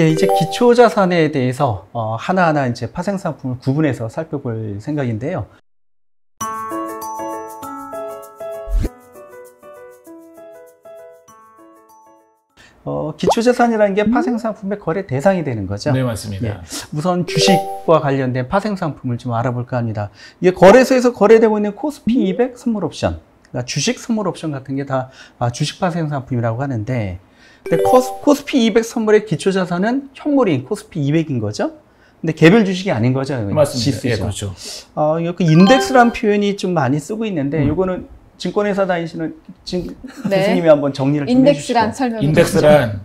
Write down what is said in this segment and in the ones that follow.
예, 이제 기초자산에 대해서 하나하나 이제 파생상품을 구분해서 살펴볼 생각인데요. 기초자산이라는 게 파생상품의 거래 대상이 되는 거죠. 네, 맞습니다. 예, 우선 주식과 관련된 파생상품을 좀 알아볼까 합니다. 이게 거래소에서 거래되고 있는 코스피 200 선물옵션, 그러니까 주식 선물옵션 같은 게 다 주식 파생상품이라고 하는데, 근데 코스피 200 선물의 기초자산은 현물인 코스피 200인 거죠. 근데 개별 주식이 아닌 거죠. 맞습니다. 예, 그렇죠. 그 인덱스라는 표현이 좀 많이 쓰고 있는데, 요거는 증권회사 다니시는 교수님이 한번 정리를 좀 인덱스란 설명. 인덱스란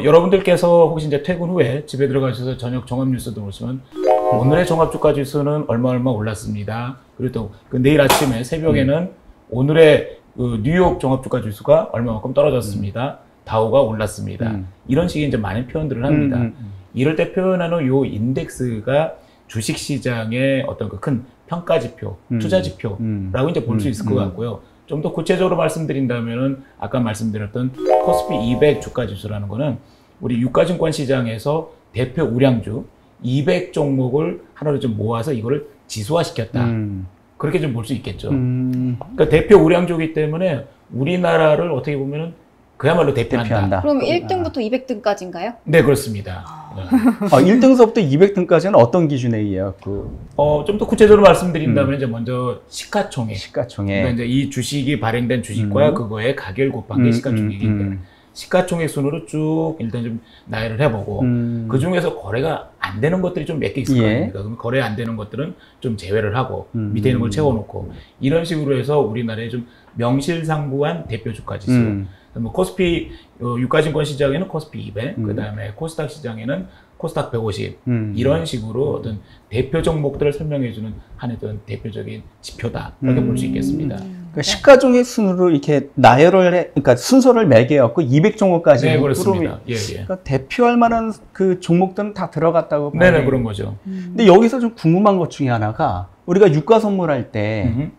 여러분들께서 혹시 이제 퇴근 후에 집에 들어가셔서 저녁 종합 뉴스도 보시면 오늘의 종합주가 지수는 얼마 올랐습니다. 그리고 또 그 내일 아침에 새벽에는 오늘의 그 뉴욕 종합주가 지수가 얼마만큼 떨어졌습니다. 다우가 올랐습니다. 이런 식의 이제 많은 표현들을 합니다. 이럴 때 표현하는 요 인덱스가 주식시장의 어떤 그 큰 평가지표, 투자지표라고 이제 볼 수 있을 것 같고요. 좀 더 구체적으로 말씀드린다면은 아까 말씀드렸던 코스피 200 주가지수라는 거는 우리 유가증권 시장에서 대표 우량주 200 종목을 하나로 좀 모아서 이거를 지수화시켰다. 그렇게 좀 볼 수 있겠죠. 그러니까 대표 우량주이기 때문에 우리나라를 어떻게 보면은 그야말로 대표한다. 그럼 1등부터 200등까지인가요? 네, 그렇습니다. 1등서부터 200등까지는 어떤 기준에 의해요? 좀 더 구체적으로 말씀드린다면 이제 먼저 시가총액. 그러니까 이제 이 주식이 발행된 주식과 그거의 가결 곱한 게 시가총액인데 시가총액 순으로 쭉 일단 좀 나열을 해보고 그 중에서 거래가 안 되는 것들이 좀 몇 개 있을 거 아닙니까? 그럼 거래 안 되는 것들은 좀 제외를 하고 밑에 있는 걸 채워놓고 이런 식으로 해서 우리나라의 좀 명실상부한 대표 주가 지수. 뭐 코스피 유가증권 시장에는 코스피 200, 그 다음에 코스닥 시장에는 코스닥 150 이런 식으로 어떤 대표 종목들을 설명해주는 한 어떤 대표적인 지표다 이렇게 볼 수 있겠습니다. 그러니까 시가총액 순으로 이렇게 나열을 그러니까 순서를 매겨갖고 200종목까지. 네, 그렇습니다. 그러니까 대표할 만한 그 종목들은 다 들어갔다고. 네네, 그런 거죠. 근데 여기서 좀 궁금한 것 중에 하나가 우리가 유가 선물할 때,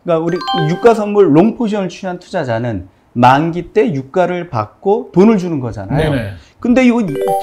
그러니까 우리 유가 선물 롱 포지션을 취한 투자자는 만기 때 유가를 받고 돈을 주는 거잖아요. 네네. 근데 이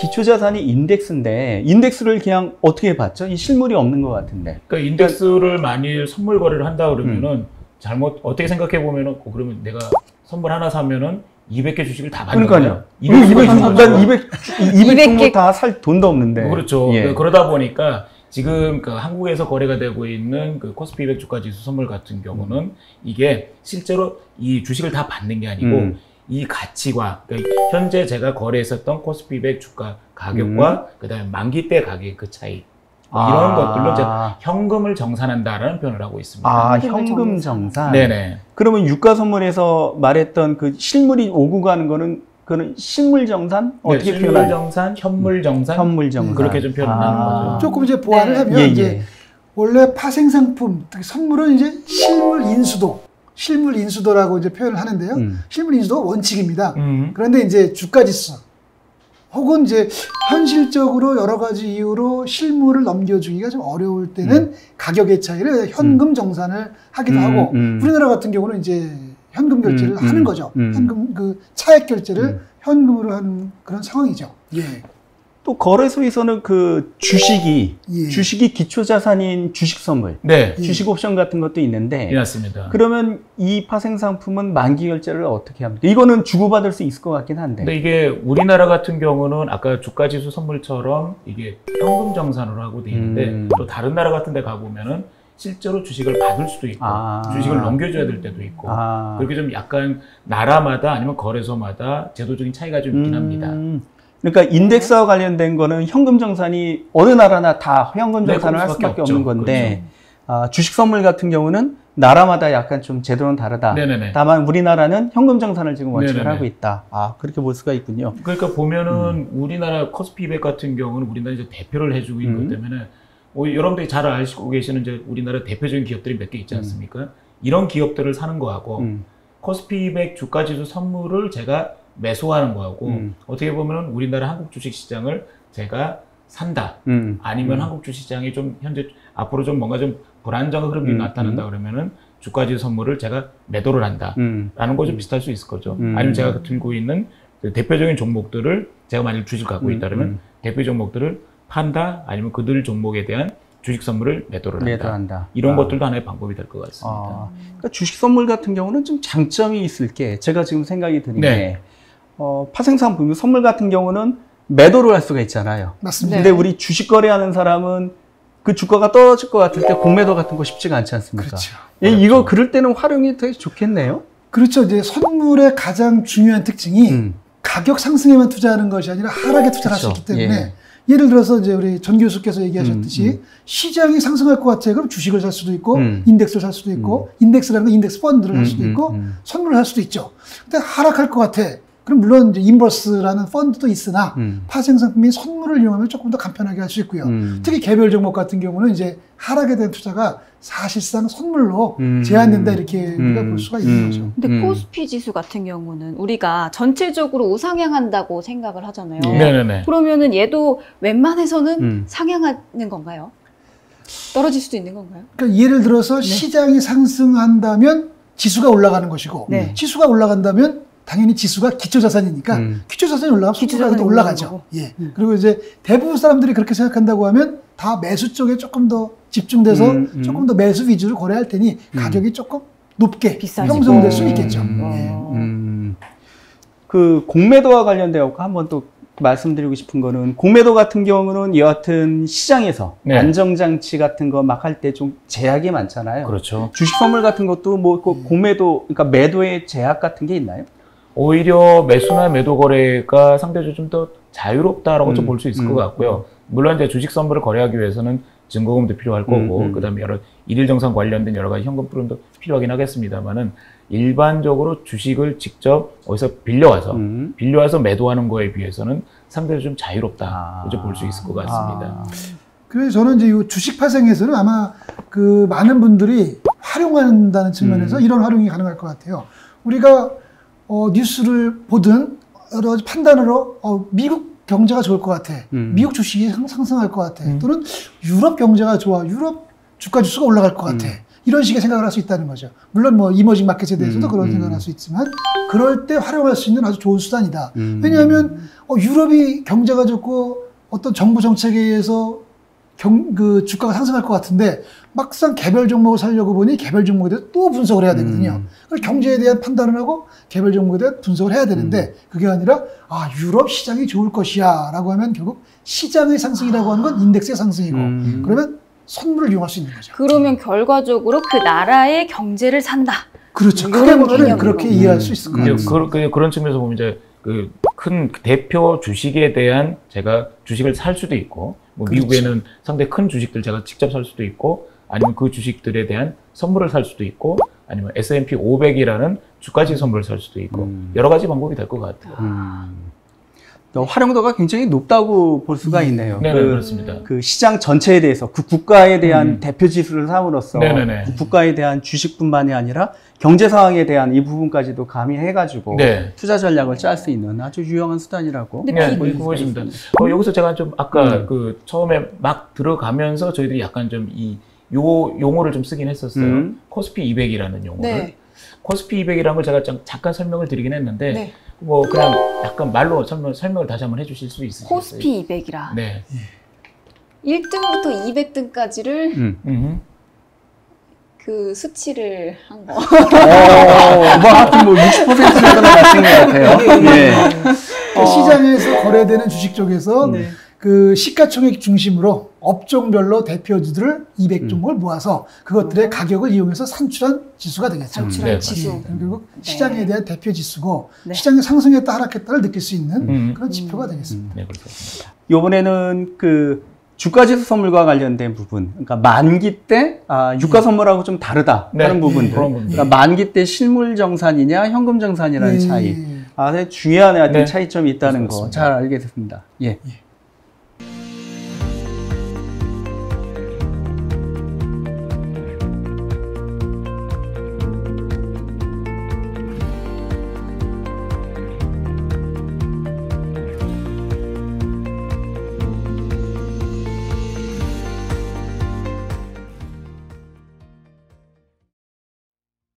기초자산이 인덱스인데 인덱스를 그냥 어떻게 받죠? 이 실물이 없는 것 같은데. 그러니까 인덱스를 만일 선물 거래를 한다 그러면은 잘못 어떻게 생각해 보면은 그러면 내가 선물 하나 사면은 200개 주식을 다 받는 거예요. 200종목 다 살 돈도 없는데. 그렇죠. 예. 그러다 보니까 지금 그 한국에서 거래가 되고 있는 그 코스피 200 주가지수 선물 같은 경우는 이게 실제로 이 주식을 다 받는 게 아니고 이 가치와 그러니까 현재 제가 거래했었던 코스피 200 주가 가격과 그다음에 만기 때 가격의 그 차이 이런 것들로 이제 현금을 정산한다라는 표현을 하고 있습니다. 현금 정산. 네네. 그러면 유가 선물에서 말했던 그 실물이 오고 가는 거는 그는 실물 정산? 어떻게 실물 표현하죠? 정산, 현물 정산, 현물 정산. 그렇게 좀 표현하는 거죠. 조금 이제 보완을 하면 이제 원래 파생상품, 특히 선물은 이제 실물 인수도라고 이제 표현을 하는데요. 실물 인수도가 원칙입니다. 그런데 이제 주가지수 혹은 이제 현실적으로 여러 가지 이유로 실물을 넘겨주기가 좀 어려울 때는 가격의 차이를 현금 정산을 하기도 하고 우리나라 같은 경우는 이제 현금 결제를 하는 거죠. 현금 그 차액 결제를 현금으로 하는 그런 상황이죠. 예. 또 거래소에서는 그 주식이 기초자산인 주식 선물, 주식 옵션 같은 것도 있는데, 맞습니다. 그러면 이 파생 상품은 만기 결제를 어떻게 합니까? 이거는 주고받을 수 있을 것 같긴 한데. 근데 이게 우리나라 같은 경우는 아까 주가지수 선물처럼 이게 현금 정산으로 하고 돼 있는데 또 다른 나라 같은 데 가보면은 실제로 주식을 받을 수도 있고 주식을 넘겨줘야 될 때도 있고 그렇게 좀 약간 나라마다 아니면 거래소마다 제도적인 차이가 좀 있긴 합니다. 그러니까 인덱스와 관련된 거는 현금 정산이 어느 나라나 다 현금 정산을 할 수밖에 없는 건데 주식 선물 같은 경우는 나라마다 약간 좀 제도는 다르다. 다만 우리나라는 현금 정산을 지금 원칙을 하고 있다. 그렇게 볼 수가 있군요. 그러니까 보면은 우리나라 코스피 200 같은 경우는 우리나라 이제 대표를 해주고 있는 것 때문에 여러분들이 잘 알고 계시는 이제 우리나라 대표적인 기업들이 몇 개 있지 않습니까? 이런 기업들을 사는 거하고 코스피 200 주가지수 선물을 제가 매수하는 거하고 어떻게 보면 우리나라 한국 주식시장을 제가 산다. 아니면 한국 주식시장이 좀 현재 앞으로 좀 뭔가 좀 불안정한 흐름이 나타난다 그러면은 주가지수 선물을 제가 매도를 한다. 라는 거 좀 비슷할 수 있을 거죠. 아니면 제가 들고 있는 대표적인 종목들을 제가 만약 주식을 갖고 있다면 대표 종목들을 판다 아니면 그들 종목에 대한 주식 선물을 매도를 한다. 이런 것들도 하나의 방법이 될 것 같습니다. 그러니까 주식 선물 같은 경우는 좀 장점이 있을 게 제가 지금 생각이 드는 게 파생상품 선물 같은 경우는 매도를 할 수가 있잖아요. 맞습니다. 근데 우리 주식 거래하는 사람은 그 주가가 떨어질 것 같을 때 공매도 같은 거 쉽지가 않지 않습니까? 그렇죠. 이거 그럴 때는 활용이 되게 좋겠네요. 그렇죠. 이제 선물의 가장 중요한 특징이 가격 상승에만 투자하는 것이 아니라 하락에 투자할 수 있기 때문에 예를 들어서 이제 우리 전 교수께서 얘기하셨듯이 시장이 상승할 것 같아요. 그럼 주식을 살 수도 있고 인덱스를 살 수도 있고 인덱스라는 건 인덱스 펀드를 살 수도 있고 선물을 살 수도 있죠. 근데 하락할 것 같아. 그럼 물론 이제 인버스라는 펀드도 있으나 파생상품이 선물을 이용하면 조금 더 간편하게 할 수 있고요. 특히 개별 종목 같은 경우는 이제 하락에 대한 투자가 사실상 선물로 제한된다 이렇게 우리가 볼 수가 있는 거죠. 근데 코스피 지수 같은 경우는 우리가 전체적으로 우상향한다고 생각을 하잖아요. 네네네. 그러면은 얘도 웬만해서는 상향하는 건가요? 떨어질 수도 있는 건가요? 그러니까 예를 들어서 시장이 상승한다면 지수가 올라가는 것이고 지수가 올라간다면 당연히 지수가 기초자산이니까 기초자산이 올라가면 기초자산이 올라가죠. 예. 그리고 이제 대부분 사람들이 그렇게 생각한다고 하면 다 매수 쪽에 조금 더 집중돼서 조금 더 매수 위주로 거래할 테니 가격이 조금 높게 형성될 수 있겠죠. 그 공매도와 관련되어 한번 또 말씀드리고 싶은 거는 공매도 같은 경우는 여하튼 시장에서 안정장치 같은 거 막 할 때 좀 제약이 많잖아요. 그렇죠. 주식 선물 같은 것도 뭐 공매도, 그러니까 매도의 제약 같은 게 있나요? 오히려 매수나 매도 거래가 상대적으로 좀 더 자유롭다라고 좀 볼 수 있을 것 같고요. 물론 이제 주식 선물을 거래하기 위해서는 증거금도 필요할 거고, 그다음에 여러 일일 정산 관련된 여러 가지 현금 프로도 필요하긴 하겠습니다만은 일반적으로 주식을 직접 어디서 빌려와서 매도하는 거에 비해서는 상대적으로 좀 자유롭다, 볼 수 있을 것 같습니다. 그래서 저는 이제 이 주식 파생에서는 아마 그 많은 분들이 활용한다는 측면에서 이런 활용이 가능할 것 같아요. 우리가 뉴스를 보든 여러 가지 판단으로 미국 경제가 좋을 것 같아. 미국 주식이 상승할 것 같아. 또는 유럽 경제가 좋아. 유럽 주가 지수가 올라갈 것 같아. 이런 식의 생각을 할 수 있다는 거죠. 물론 뭐 이머징 마켓에 대해서도 그런 생각을 할 수 있지만 그럴 때 활용할 수 있는 아주 좋은 수단이다. 왜냐하면 유럽이 경제가 좋고 어떤 정부 정책에 의해서 그 주가가 상승할 것 같은데 막상 개별 종목을 사려고 보니 개별 종목에 대해서 또 분석을 해야 되거든요. 그래서 경제에 대한 판단을 하고 개별 종목에 대한 분석을 해야 되는데 그게 아니라 유럽 시장이 좋을 것이야 라고 하면 결국 시장의 상승이라고 하는 건 인덱스의 상승이고 그러면 선물을 이용할 수 있는 거죠. 그러면 결과적으로 그 나라의 경제를 산다. 그렇죠. 크게 보면 그렇게 이해할 수 있을 것 같아요. 그런 측면에서 보면 이제 그 큰 대표 주식에 대한 제가 주식을 살 수도 있고 뭐 미국에는 상당히 큰 주식들 제가 직접 살 수도 있고 아니면 그 주식들에 대한 선물을 살 수도 있고 아니면 S&P 500이라는 주가지 선물을 살 수도 있고 여러 가지 방법이 될 것 같아요. 활용도가 굉장히 높다고 볼 수가 있네요. 네, 그렇습니다. 그 시장 전체에 대해서 그 국가에 대한 대표 지수를 삼으로써 그 국가에 대한 주식뿐만이 아니라 경제 상황에 대한 이 부분까지도 가미해가지고 투자 전략을 짤 수 있는 아주 유용한 수단이라고. 그것입니다. 여기서 제가 좀 아까 그 처음에 막 들어가면서 저희들이 약간 좀 용어를 좀 쓰긴 했었어요. 코스피 200이라는 용어를. 코스피 200이라는 걸 제가 잠깐 설명을 드리긴 했는데 뭐 그냥 약간 말로 설명을 다시 한번 해주실 수 있으실까요? 코스피 200이라. 네. 1등부터 200등까지를 그 수치를 한 거. 하여튼 뭐 60% 정도는 맞춘 것 같아요. 시장에서 거래되는 주식 쪽에서 그 시가총액 중심으로 업종별로 대표주들을 200종목을 모아서 그것들의 가격을 이용해서 산출한 지수가 되겠죠. 산출한 지수. 결국 시장에 대한 대표 지수고 시장이 상승했다 하락했다를 느낄 수 있는 그런 지표가 되겠습니다. 네, 그렇습니다. 이번에는 그 주가지수 선물과 관련된 부분, 그러니까 만기 때 유가 선물하고 좀 다르다 하는 부분들, 그러니까 만기 때 실물 정산이냐 현금 정산이라는 차이, 중요한 차이점이 있다는 거 잘 알게 됐습니다. 예.